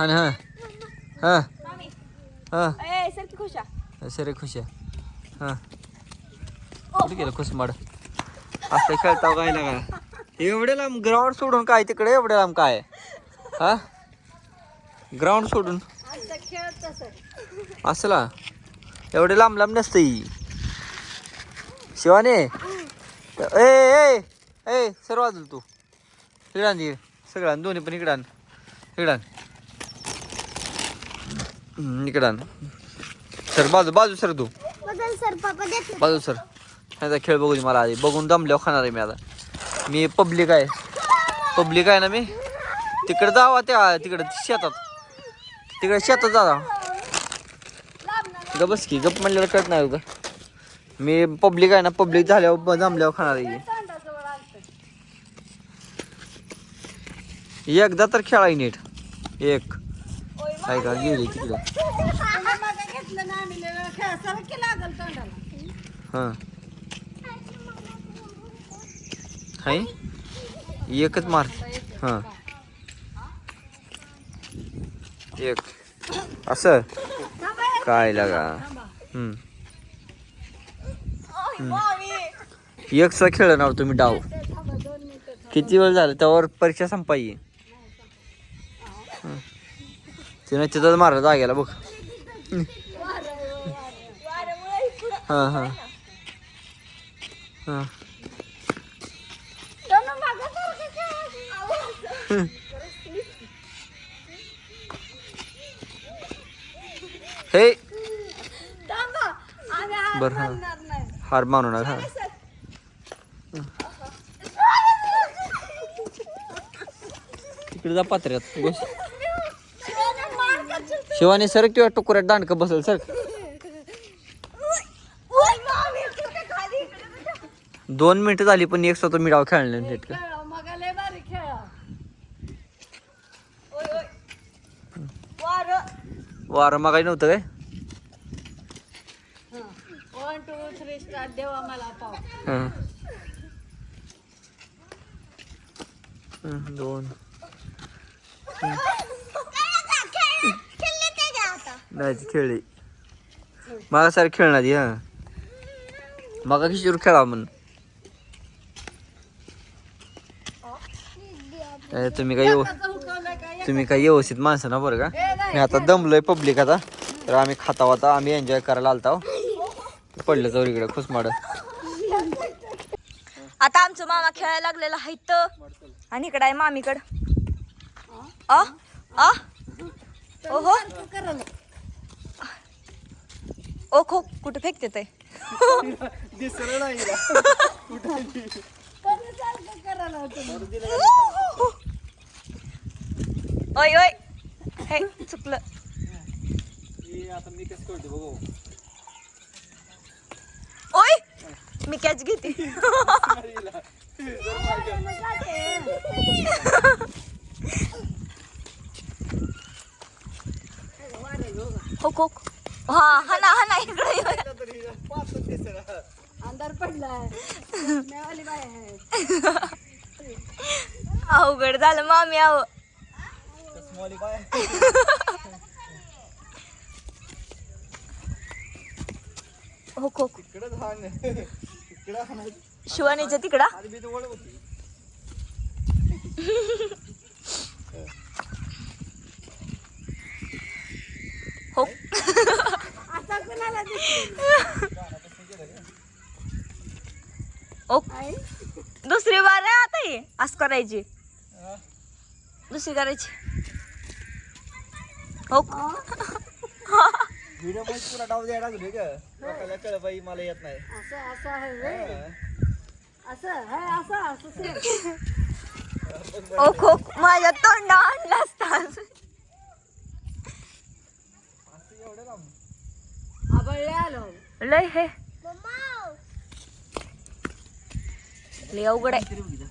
हा ना हा हा सर की खुशा सरे खुश आहे हा कुठे गेलं खुसमाड असं खेळताव काय ना का एवढे लांब ग्राउंड सोडून काय तिकडे एवढे लांब काय हा ग्राउंड सोडून असला एवढे लांब लांब नसते शिवाने ए ए ए सर्व वाजल तू इकडान सगळ्यां दोन्ही पण इकडान इकडान सर बाजू सर तू बाजू सर ह्याचा खेळ बघू दे मला आधी बघून दमल्यावर खाणार आहे मी आता मी पब्लिक आहे ना मी तिकडे जावा त्या तिकडे शेतात जा ग बस की गप म्हणल्यावर कळत नाही का मी पब्लिक आहे ना पब्लिक झाल्यावर जमल्यावर खाणार आहे एकदा तर खेळाय नीट एक काय का गेली तिकडे हां हाय एकच मार हां एक असं काय लागा एक सा खेळणार तुम्ही डाव किती वेळ झालं त्यावर परीक्षा संपाई तिने तिथं मारा जागेला बघ हां हां हां हे बर हा हार मानू नका तिकडे जा पात्र्यात बस शिवानी सर किंवा टुकुऱ्यात दांडक बसल सर 2 मिनिटं झाली पण एक स्वतः मी डाव खेळले नीट का वार मागाय नव्हतं काय 1 2 3 स्टार्ट देवा मला पाव 2 नाही खेळली मला सारखी खेळणार हा मग किशोर खेळा म्हण तुम्ही काय व्यवस्थित माणसं ना बरं का मी आता दमलोय पब्लिक आता तर आम्ही खाताव आता आम्ही एन्जॉय करायला आलताव पडलं जाऊ इकडे खुसमाड आता आमचं मामा खेळायला लागलेला आहे तर आणि इकडं आहे मामीकड ओहो ओ खो कुठे फेकते ते ओय ओय हे चुकलं ओय मी कॅच घेते हो खो हा ना इकडे अंधार पडलाय अवघड झालं मामी आव हो खो शिवानीच्या तिकडा हो दुसरी बार आहे आता ही असं करायची दुसरी करायची हो व्हिडिओ मध्ये पुरा डाव द्यायला लागले का लोकांना कळ बाई मला येत नाही असं आहे ओ खो माझ्या तोंडा आणला असतास लय हे लय अवघड आहे